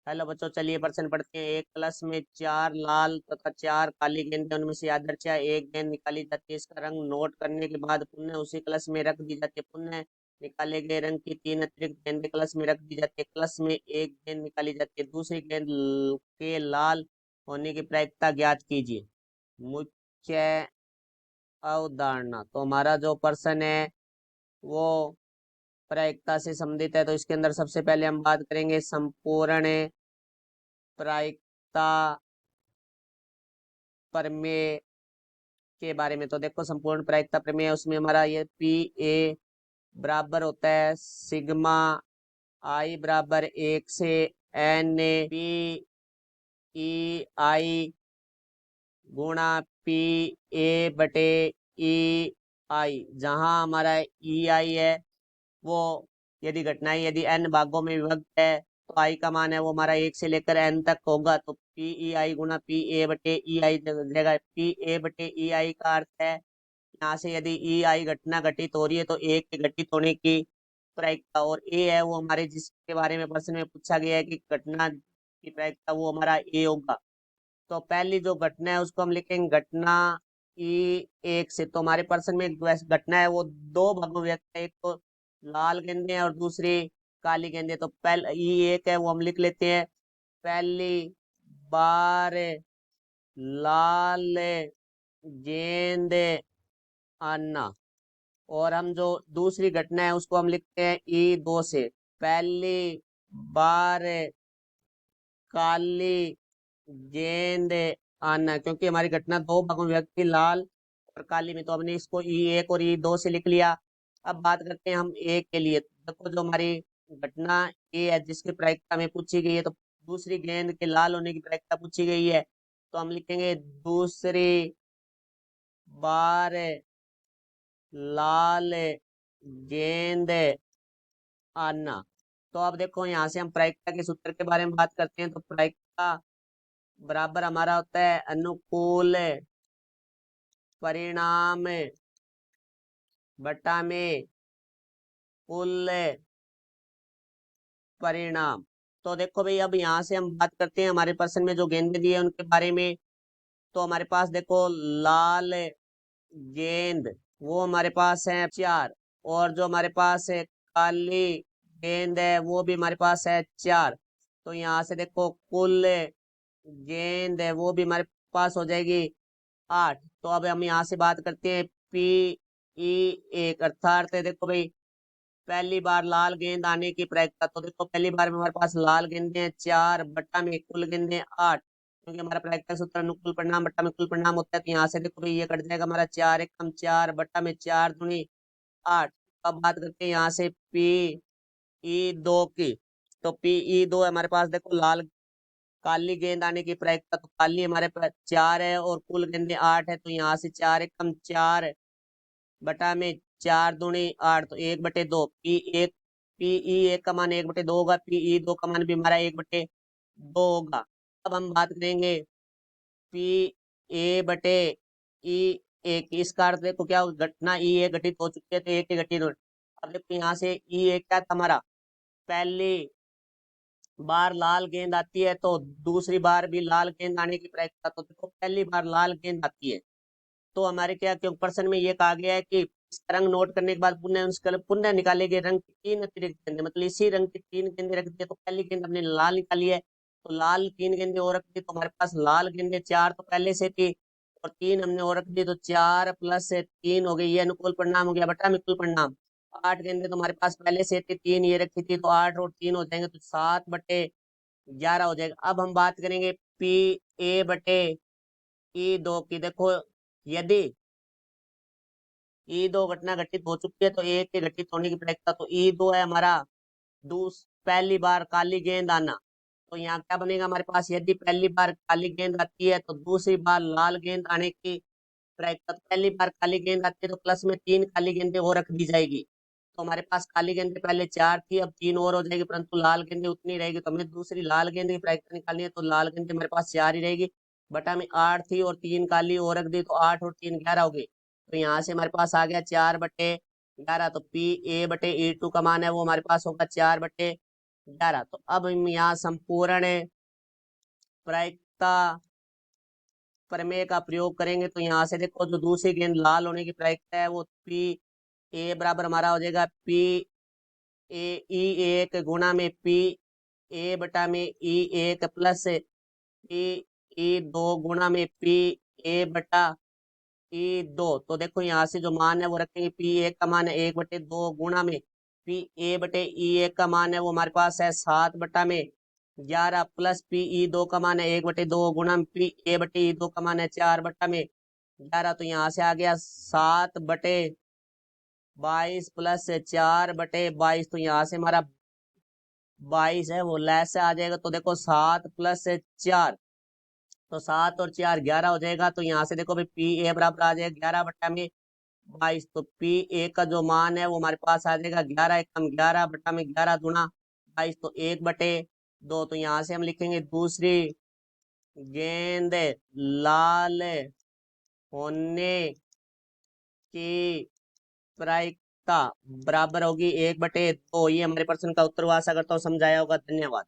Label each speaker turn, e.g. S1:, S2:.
S1: Hello बच्चों, चलिए प्रश्न पढ़ते हैं। एक कलश में 4 लाल तथा 4 काली गेंदें, उनमें से आदर्शतः एक गेंद निकाली जाती है। इसका रंग नोट करने के बाद पुनः उसी कलश में रख दी जाती है। पुनः निकाले गए रंग की 3 अतिरिक्त गेंदें कलश में रख दी जाती है। कलश में एक गेंद निकाली जाती है। दूसरी गेंद के लाल होने की प्रायिकता ज्ञात कीजिए। मुख्य अवधारणा, तो हमारा जो प्रश्न है वो प्रायिकता से संबंधित है। तो इसके अंदर सबसे पहले हम बात करेंगे संपूर्ण प्रायिकता प्रमेय के बारे में। तो देखो, संपूर्ण प्रायिकता प्रमेय, उसमें हमारा ये पी ए बराबर होता है सिग्मा आई बराबर 1 से एन पी ई आई गुणा पी ए बटे ई आई, जहां हमारा ई आई है वो यदि घटनाएं यदि एन भागों में विभक्त है तो आई का मान है वो हमारा 1 से लेकर एन तक होगा। तो पी ई आई गुणा पी ए बटे ई आई जगह पी ए बटे ई आई का अर्थ है यहाँ से यदि ई आई घटना घटित हो रही है तो ए के घटित होने की प्रायिकता, और ए है वो हमारे जिसके बारे में प्रश्न में पूछा गया है कि घटना की प्रायिकता, वो हमारा ए होगा। तो पहली जो घटना है उसको हम लिखेंगे घटना ई एक से। तो हमारे प्रश्न में वैसे घटना है वो दो भागों में व्यक्त है, एक तो लाल गेंदे और दूसरी काली गेंदे। तो पहले ई एक है वो हम लिख लेते हैं, पहली बार लाल गेंद आना। और हम जो दूसरी घटना है उसको हम लिखते हैं ई दो से, पहली बार काली गेंद आना। क्योंकि हमारी घटना दो भागों में व्यक्त थी, लाल और काली में, तो हमने इसको ई एक और ई दो से लिख लिया। अब बात करते हैं हम ए के लिए। देखो, जो हमारी घटना ए है जिसकी प्रायिकता में पूछी गई है, तो दूसरी गेंद के लाल होने की प्रायिकता पूछी गई है, तो हम लिखेंगे दूसरी बार लाल गेंद आना। तो अब देखो, यहाँ से हम प्रायिकता के सूत्र के बारे में बात करते हैं। तो प्रायिकता बराबर हमारा होता है अनुकूल परिणाम बटा में कुल परिणाम। तो देखो भाई, अब यहाँ से हम बात करते हैं हमारे प्रश्न में जो गेंदे दिए उनके बारे में। तो हमारे पास देखो, लाल गेंद वो हमारे पास है 4, और जो हमारे पास है काली गेंद है वो भी हमारे पास है 4। तो यहाँ से देखो, कुल गेंद है वो भी हमारे पास हो जाएगी 8। तो अब हम यहाँ से बात करते हैं पी ई एक, अर्थात देखो भाई, पहली बार लाल गेंद आने की प्रायिकता। तो देखो, पहली बार में हमारे पास लाल गेंदे हैं 4 बट्टा में कुल गेंदे 8, क्योंकि हमारा प्रायिकता सूत्र अनुकूल परिणाम बट्टा में कुल परिणाम होता है। तो यहाँ से देखो भाई, ये कट जाएगा हमारा 4 एकम 4 बट्टा में 4 दूनी 8। अब बात करते हैं यहाँ से पी ई दो की। तो पी ई दो हमारे पास देखो, लाल काली गेंद आने की प्रायिकता। तो काली हमारे पास 4 है और कुल गेंदे 8 है, तो यहाँ से 4 एकम 4 बटा में 4 दूनी 8, तो 1/2। पी ई एक का मान 1/2 होगा, पी ई दो का मान भी हमारा 1/2 होगा। अब हम बात करेंगे पी ए बटे ई एक, इसका अर्थ देखो क्या, घटना ई ए घटित हो चुकी है तो एक घटित हो। अब देखो, यहाँ से ई एक क्या था हमारा, पहली बार लाल गेंद आती है तो दूसरी बार भी लाल गेंद आने की प्रायिकता। तो देखो, पहली बार लाल गेंद आती है तो हमारे क्या, क्योंकि प्रश्न में ये कहा गया है कि इसका रंग नोट करने के बाद पुनः उसका पुनः निकाले गए रंग की 3 अतिरिक्त गेंदें, मतलब इसी रंग की 3 गेंदें रख दी है। तो पहली गेंद हमने लाल निकाली है, तो लाल 3 गेंदें और रख दी, तो हमारे पास लाल गेंदें 4 तो पहले से थी और 3 हमने और रख दी, तो 4 प्लस 3 हो गई, ये अनुकूल परिणाम हो गया बटा में कुल परिणाम। 8 गेंदें तो हमारे पास पहले से थी, 3 ये रखी थी, तो 8 और 3 हो जाएंगे, तो 7/11 हो जाएगा। अब हम बात करेंगे पी ए बटे ई दो की। देखो, यदि ई दो घटना घटित हो चुकी है तो एक के घटित होने की प्रायिकता। तो ई दो है हमारा पहली बार काली गेंद आना। तो यहाँ क्या बनेगा हमारे पास, यदि पहली बार काली गेंद आती है तो दूसरी बार लाल गेंद आने की प्रायिकता। तो पहली बार काली गेंद आती है तो प्लस में 3 काली गेंदें और रख दी जाएगी। तो हमारे पास काली गेंदें पहले 4 थी, अब 3 और हो जाएगी, परंतु लाल गेंदें उतनी रहेगी। तो हमें दूसरी लाल गेंद की प्रायिकता निकालनी है, तो लाल गेंदें हमारे पास 4 ही रहेगी, बटा में 8 थी और 3 काली और रख दी, तो 8 और 3 11 हो गई। तो यहाँ से हमारे पास आ गया 4/11। तो पी ए बटे ई टू का मान है वो हमारे पास होगा 4/11। 11। तो अब हम यहाँ संपूर्ण प्रायिकता प्रमेय का प्रयोग करेंगे। तो यहाँ से देखो जो दूसरी गेंद लाल होने की प्रायिकता है वो पी ए बराबर हमारा हो जाएगा पी ए ई एक गुणा में पी ए बटा में ई एक प्लस पी ई दो गुणा में पी ए बटा ई दो। तो देखो यहाँ से जो मान है वो रखेंगे, पी एक का मान है 1/2 गुणा में पी ए बटे ई एक का मान है वो हमारे पास है 7/11 प्लस पी ई दो का मान है 1/2 गुणा में पी ए बटे ई दो का मान है 4/11। तो यहाँ से आ गया 7/22 प्लस 4/22। तो यहाँ से हमारा 22 है वो लेस से आ जाएगा। तो देखो 7 प्लस 4, तो 7 और 4 11 हो जाएगा। तो यहाँ से देखो भाई पी ए बराबर आ जाएगा 11/22। तो पी ए का जो मान है वो हमारे पास आ जाएगा 11 एकम 11/11 गुणा 22, तो 1/2। तो यहाँ से हम लिखेंगे दूसरी गेंद लाल होने की प्रायिकता बराबर होगी 1/2। ये हमारे प्रश्न का उत्तर हुआ। आशा करता हूँ समझाया होगा। धन्यवाद।